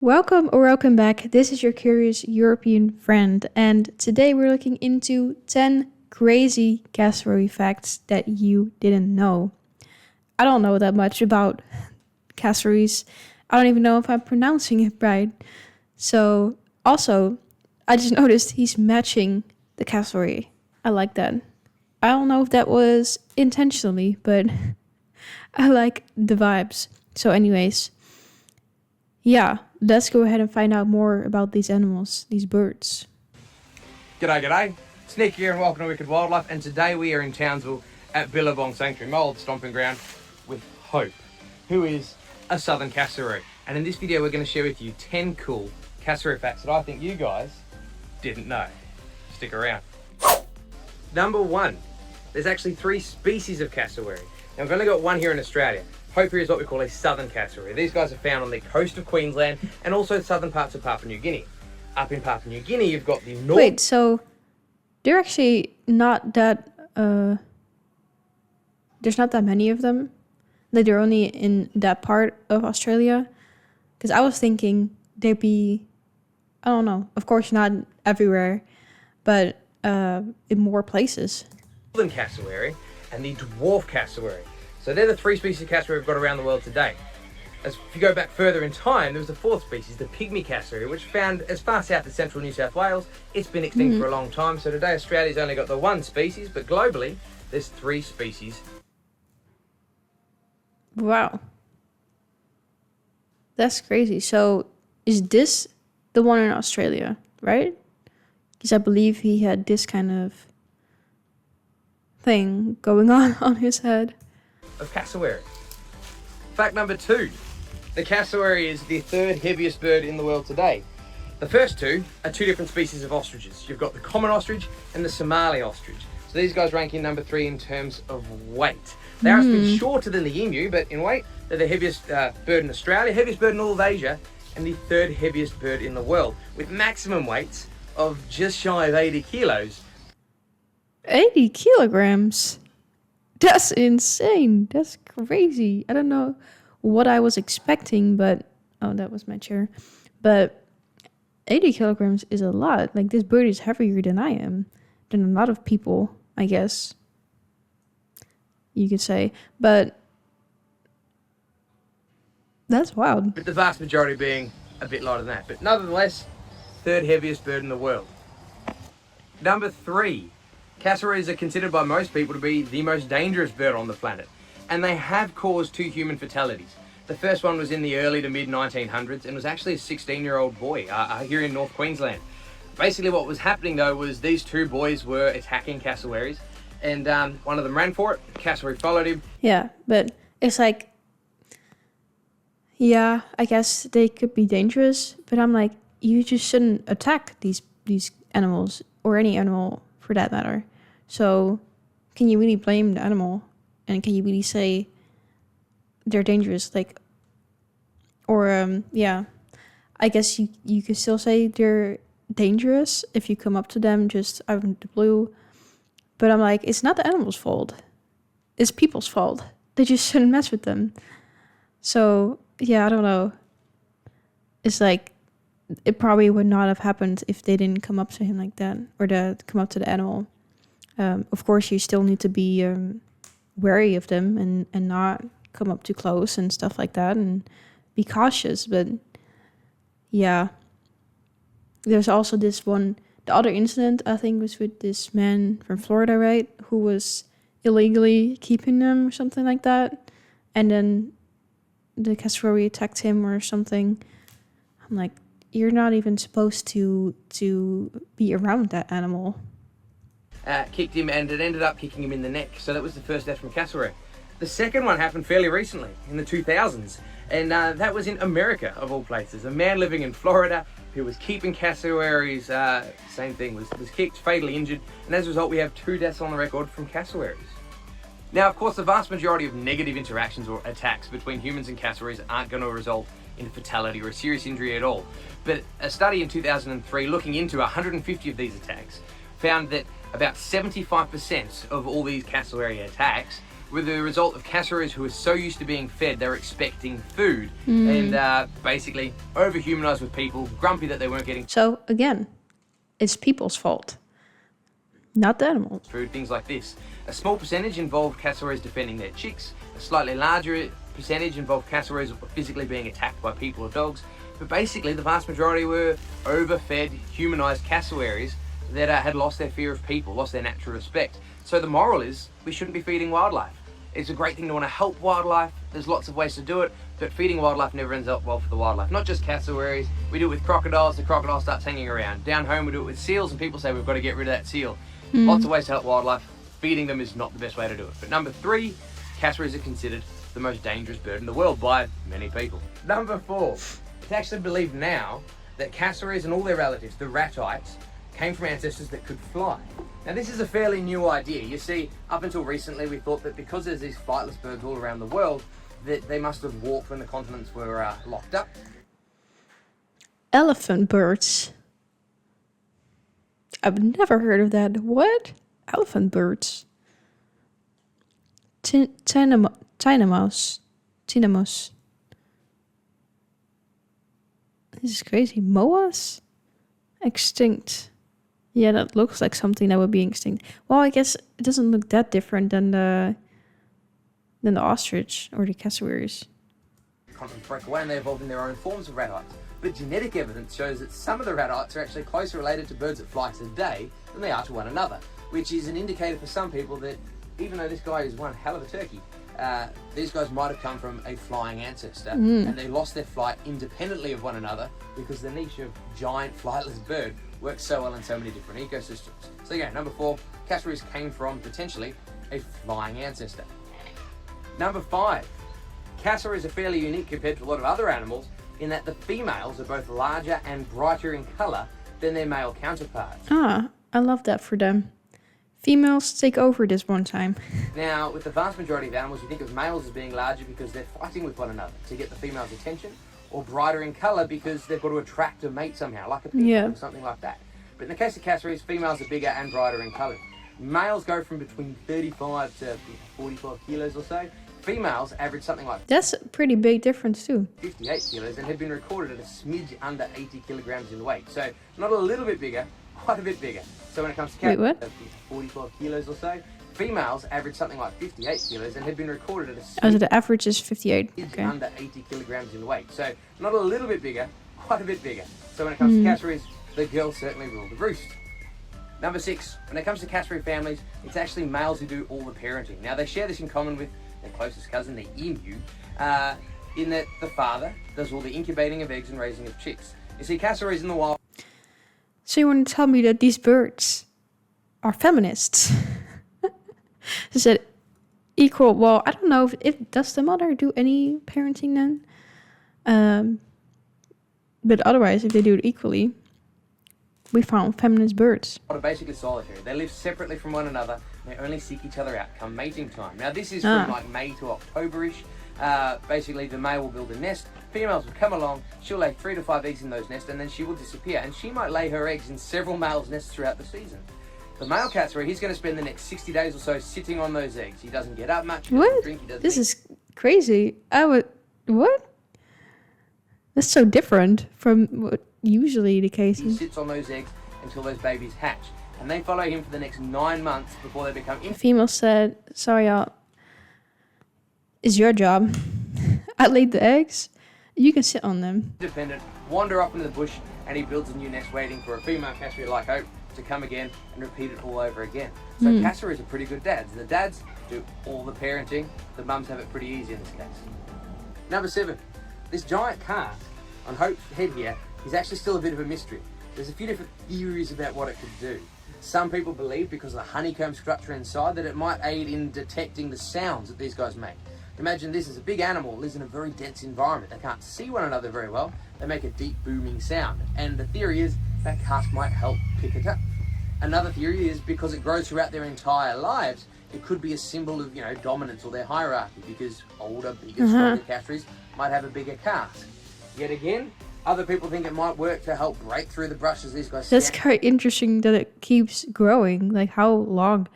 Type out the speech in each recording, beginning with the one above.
Welcome or welcome back. This is your curious European friend, and today we're looking into 10 crazy cassowary facts that you didn't know. I don't know that much about cassowaries. I don't even know if I'm pronouncing it right. So, also, I just noticed he's matching the cassowary. I like that. I don't know if that was intentionally, but I like the vibes. So, anyways, yeah, let's go ahead and find out more about these animals, these birds. G'day. Sneak here and welcome to Wicked Wildlife, and today we are in Townsville at Billabong Sanctuary, my old stomping ground, with Hope, who is a southern cassowary. And in this video we're going to share with you 10 cool cassowary facts that I think you guys didn't know. Stick around. Number 1, there's actually 3 species of cassowary. Now we've only got one here in Australia. Hope here is what we call a southern cassowary. These guys are found on the coast of Queensland and also southern parts of Papua New Guinea. Up in Papua New Guinea, you've got the north. Wait, so they're actually not that. There's not that many of them. Like they're only in that part of Australia. Because I was thinking they'd be, I don't know. Of course, not everywhere, but in more places. Northern cassowary and the dwarf cassowary. So they're the 3 species of cassowary we've got around the world today. If you go back further in time, there was a 4th species, the pygmy cassowary, which found as far south as central New South Wales. It's been extinct for a long time, so today Australia's only got the 1 species, but globally there's 3 species. Wow. That's crazy. So is this the one in Australia, right? Because I believe he had this kind of thing going on his head. Of cassowary. Fact number 2. The cassowary is the 3rd heaviest bird in the world today. The first 2 are 2 different species of ostriches. You've got the common ostrich and the Somali ostrich. So these guys rank in number 3 in terms of weight. They are a bit shorter than the emu, but in weight, they're the heaviest bird in Australia, heaviest bird in all of Asia, and the 3rd heaviest bird in the world, with maximum weights of just shy of 80 kilos. 80 kilograms? That's insane. That's crazy. I don't know what I was expecting, but... Oh, that was my chair. But 80 kilograms is a lot. Like, this bird is heavier than I am. Than a lot of people, I guess. You could say. But... that's wild. But the vast majority being a bit lighter than that. But nonetheless, 3rd heaviest bird in the world. Number 3. Cassowaries are considered by most people to be the most dangerous bird on the planet, and they have caused 2 human fatalities. The first one was in the early to mid 1900s and was actually a 16-year-old boy here in North Queensland. Basically what was happening though was these 2 boys were attacking cassowaries, and one of them ran for it, the cassowary followed him. Yeah, but it's like... yeah, I guess they could be dangerous, but I'm like, you just shouldn't attack these animals, or any animal for that matter. So, can you really blame the animal? And can you really say they're dangerous? Like, or, yeah, I guess you could still say they're dangerous if you come up to them just out of the blue. But I'm like, it's not the animal's fault. It's people's fault. They just shouldn't mess with them. So, yeah, I don't know. It's like, it probably would not have happened if they didn't come up to him like that, or come up to the animal. Of course, you still need to be wary of them and not come up too close and stuff like that, and be cautious. But yeah, there's also this one. The other incident, I think, was with this man from Florida, right, who was illegally keeping them or something like that, and then the cassowary attacked him or something. I'm like, you're not even supposed to be around that animal. Kicked him, and it ended up kicking him in the neck. So that was the first death from cassowary. The second one happened fairly recently, in the 2000s, and that was in America, of all places. A man living in Florida who was keeping cassowaries, same thing, was kicked, fatally injured, and as a result we have 2 deaths on the record from cassowaries. Now, of course, the vast majority of negative interactions or attacks between humans and cassowaries aren't going to result in a fatality or a serious injury at all. But a study in 2003 looking into 150 of these attacks found that about 75% of all these cassowary attacks with the result of cassowaries who are so used to being fed, they're expecting food and basically over-humanized with people, grumpy that they weren't getting So again, it's people's fault, not the animals. food, things like this. A small percentage involved cassowaries defending their chicks. A slightly larger percentage involved cassowaries physically being attacked by people or dogs. But basically, the vast majority were overfed, humanized cassowaries that had lost their fear of people, lost their natural respect. So the moral is, we shouldn't be feeding wildlife. It's a great thing to want to help wildlife. There's lots of ways to do it, but feeding wildlife never ends up well for the wildlife. Not just cassowaries. We do it with crocodiles. The crocodile starts hanging around. Down home, we do it with seals, and people say we've got to get rid of that seal. Lots of ways to help wildlife. Feeding them is not the best way to do it. But number 3, cassowaries are considered the most dangerous bird in the world by many people. Number 4, it's actually believed now that cassowaries and all their relatives, the ratites, came from ancestors that could fly. Now this is a fairly new idea. You see, up until recently we thought that because there's these flightless birds all around the world, that they must have walked when the continents were locked up. Elephant birds. I've never heard of that. What? Elephant birds. Tinamous. This is crazy. Moas? Extinct. Yeah, that looks like something that would be extinct. Well, I guess it doesn't look that different than the ostrich or the cassowaries. Continents break away and they evolved in their own forms of ratites. But genetic evidence shows that some of the ratites are actually closer related to birds that fly today than they are to one another, which is an indicator for some people that even though this guy is one hell of a turkey, these guys might have come from a flying ancestor and they lost their flight independently of one another because the niche of giant flightless bird works so well in so many different ecosystems. So yeah, number 4, cassowaries came from potentially a flying ancestor. Number 5, cassowaries are fairly unique compared to a lot of other animals in that the females are both larger and brighter in colour than their male counterparts. Ah, I love that for them. Females take over this one time. Now, with the vast majority of animals, you think of males as being larger because they're fighting with one another to get the female's attention, or brighter in colour because they've got to attract a mate somehow, like a peacock or something like that. But in the case of cassowaries, females are bigger and brighter in colour. Males go from between 35 to 45 kilos or so. Females average something like That's a pretty big difference too. 58 kilos and have been recorded at a smidge under 80 kilograms in weight. So not a little bit bigger, quite a bit bigger. So when it comes to Wait, 45 kilos or so, females average something like 58 kilos and have been recorded at a Oh, so the average is 58. Okay. under 80 kilograms in weight. So not a little bit bigger, quite a bit bigger. So when it comes to cassowaries, the girls certainly rule the roost. Number 6, when it comes to cassowary families, it's actually males who do all the parenting. Now they share this in common with their closest cousin, the emu, in that the father does all the incubating of eggs and raising of chicks. You see, cassowaries in the wild... So you want to tell me that these birds are feminists? Is it equal? Well, I don't know if does the mother do any parenting then? But otherwise, if they do it equally, we found feminist birds. Are basically solitary. They live separately from one another. They only seek each other out come mating time. Now this is from like May to October-ish. Basically the male will build a nest, females will come along, she'll lay 3 to 5 eggs in those nests and then she will disappear, and she might lay her eggs in several males' nests throughout the season. The male cassowary, he's going to spend the next 60 days or so sitting on those eggs. He doesn't get up much, he doesn't drink, he doesn't This eat. is crazy. What? That's so different from what usually the case He is. sits on those eggs until those babies hatch, and they follow him for the next 9 months before they become The female said, sorry y'all, it's your job. I laid the eggs. You can sit on them. independent, wander off into the bush, and he builds a new nest waiting for a female cassowary like Hope to come again and repeat it all over again. So cassowaries are pretty good dads. The dads do all the parenting. The mums have it pretty easy in this case. Number 7, this giant casque on Hope's head here is actually still a bit of a mystery. There's a few different theories about what it could do. Some people believe because of the honeycomb structure inside that it might aid in detecting the sounds that these guys make. Imagine this as a big animal lives in a very dense environment. They can't see one another very well. They make a deep booming sound. And the theory is that casque might help pick it up. Another theory is because it grows throughout their entire lives, it could be a symbol of, dominance or their hierarchy, because older, bigger, stronger cassowaries might have a bigger casque. Yet again, other people think it might work to help break through the brush as these guys That's quite interesting that it keeps growing. Like how long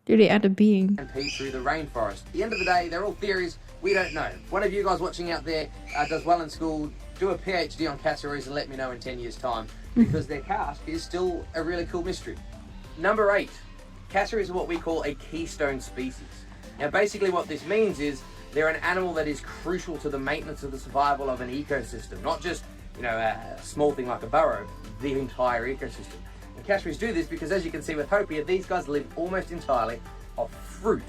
do they end up being? And pee through the rainforest. At the end of the day, they're all theories. We don't know. One of you guys watching out there does well in school, do a PhD on cassowaries and let me know in 10 years' time, because their casque is still a really cool mystery. Number 8, cassowaries are what we call a keystone species. Now, basically what this means is they're an animal that is crucial to the maintenance of the survival of an ecosystem, not just, a small thing like a burrow, the entire ecosystem. And cassowaries do this because, as you can see with Hope here, these guys live almost entirely off fruit.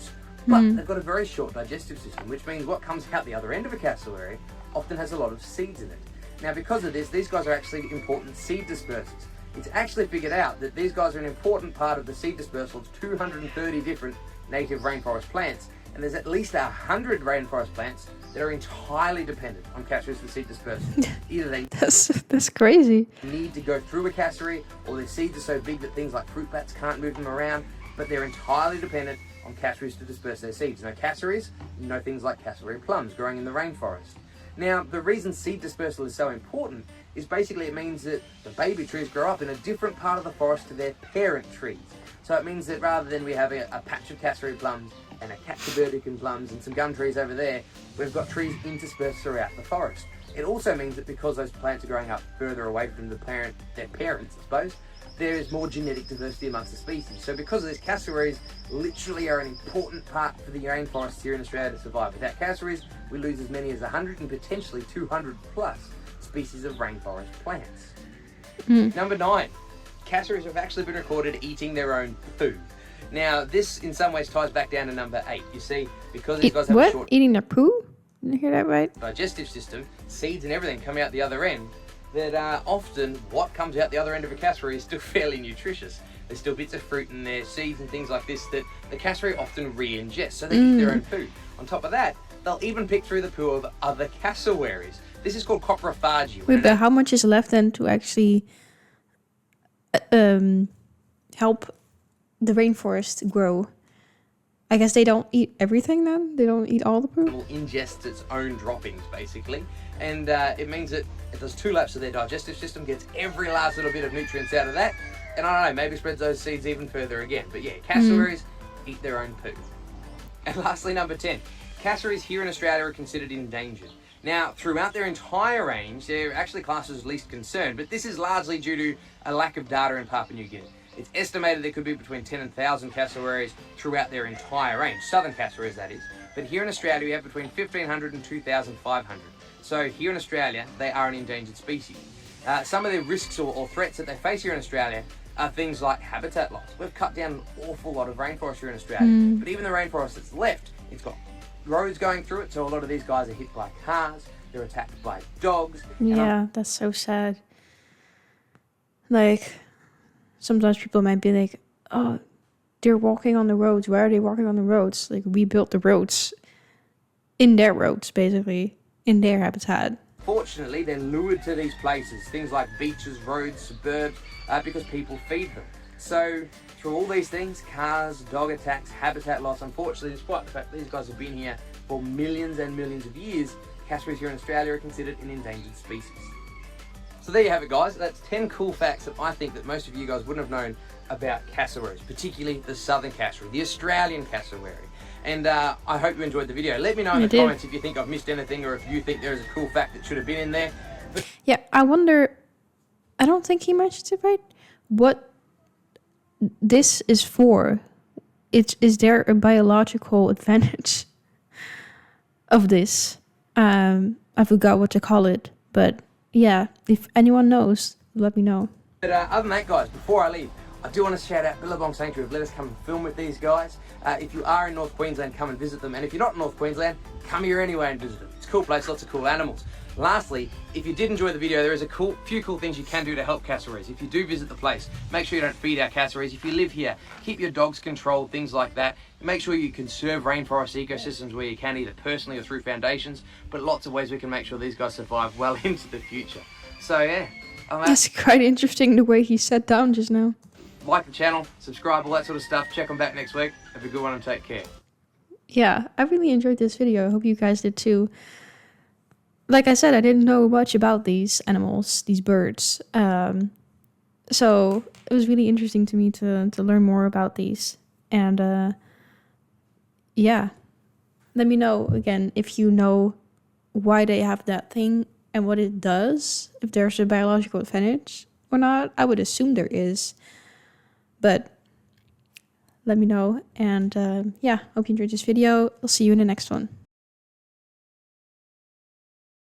But they've got a very short digestive system, which means what comes out the other end of a cassowary often has a lot of seeds in it. Now, because of this, these guys are actually important seed dispersers. It's actually figured out that these guys are an important part of the seed dispersal of 230 different native rainforest plants, and there's at least 100 rainforest plants that are entirely dependent on cassowaries for seed dispersal. Either they that's crazy. need to go through a cassowary, or their seeds are so big that things like fruit bats can't move them around, but they're entirely dependent on cassowaries to disperse their seeds. No cassowaries, no things like cassowary plums growing in the rainforest. Now, the reason seed dispersal is so important is basically it means that the baby trees grow up in a different part of the forest to their parent trees. So it means that rather than we have a patch of cassowary plums and a patch of burdekin plums and some gum trees over there, we've got trees interspersed throughout the forest. It also means that because those plants are growing up further away from their parents, I suppose, there is more genetic diversity amongst the species. So because of this, cassowaries literally are an important part for the rainforests here in Australia to survive. Without cassowaries, we lose as many as 100 and potentially 200 plus species of rainforest plants. Number 9, cassowaries have actually been recorded eating their own poo. Now, this in some ways ties back down to number 8. You see, because these guys have a short Eating their poo? Didn't I hear that right? digestive system, seeds and everything come out the other end, that often what comes out the other end of a cassowary is still fairly nutritious. There's still bits of fruit in there, seeds and things like this that the cassowary often re-ingests, so they eat their own poo. On top of that, they'll even pick through the poo of other cassowaries. This is called coprophagy. Wait, but how much is left then to actually help the rainforest grow? I guess they don't eat everything then? They don't eat all the poo? It will ingest its own droppings, basically. And it means that it does 2 laps of their digestive system, gets every last little bit of nutrients out of that, and I don't know, maybe spreads those seeds even further again. But yeah, cassowaries eat their own poo. And lastly, number 10, cassowaries here in Australia are considered endangered. Now, throughout their entire range, they're actually classed as least concern, but this is largely due to a lack of data in Papua New Guinea. It's estimated there could be between 10 and 1,000 cassowaries throughout their entire range, southern cassowaries that is. But here in Australia, we have between 1,500 and 2,500. So here in Australia, they are an endangered species. Some of the risks or threats that they face here in Australia are things like habitat loss. We've cut down an awful lot of rainforest here in Australia, but even the rainforest that's left, it's got roads going through it, so a lot of these guys are hit by cars, they're attacked by dogs. Yeah, that's so sad. Like, sometimes people might be like, oh, they're walking on the roads. Why are they walking on the roads? Like, we built the roads in their roads, basically, in their habitat. Fortunately, they're lured to these places, things like beaches, roads, suburbs, because people feed them. So, through all these things, cars, dog attacks, habitat loss, unfortunately, despite the fact that these guys have been here for millions and millions of years, cassowaries here in Australia are considered an endangered species. So there you have it, guys. That's 10 cool facts that I think that most of you guys wouldn't have known about cassowaries, particularly the southern cassowary, the Australian cassowary. And I hope you enjoyed the video. Let me know in the comments if you think I've missed anything or if you think there is a cool fact that should have been in there. Yeah, I wonder, I don't think he mentioned it right, what this is for. Is there a biological advantage of this? I forgot what to call it, but yeah, if anyone knows, let me know. But other than that, guys, before I leave, I do want to shout out Billabong Sanctuary. Let us come and film with these guys. If you are in North Queensland, come and visit them. And if you're not in North Queensland, come here anyway and visit them. It's a cool place, lots of cool animals. Lastly, if you did enjoy the video, there is a few cool things you can do to help cassowaries. If you do visit the place, make sure you don't feed our cassowaries. If you live here, keep your dogs controlled, things like that. Make sure you conserve rainforest ecosystems where you can, either personally or through foundations. But lots of ways we can make sure these guys survive well into the future. So yeah. That's quite interesting the way he sat down just now. Like the channel, subscribe, all that sort of stuff. Check them back next week. Have a good one and take care. Yeah, I really enjoyed this video. I hope you guys did too. Like I said, I didn't know much about these animals, these birds. So it was really interesting to me to learn more about these. And yeah, let me know again if you know why they have that thing and what it does, if there's a biological advantage or not. I would assume there is, but let me know. And yeah, hope you enjoyed this video. I'll see you in the next one.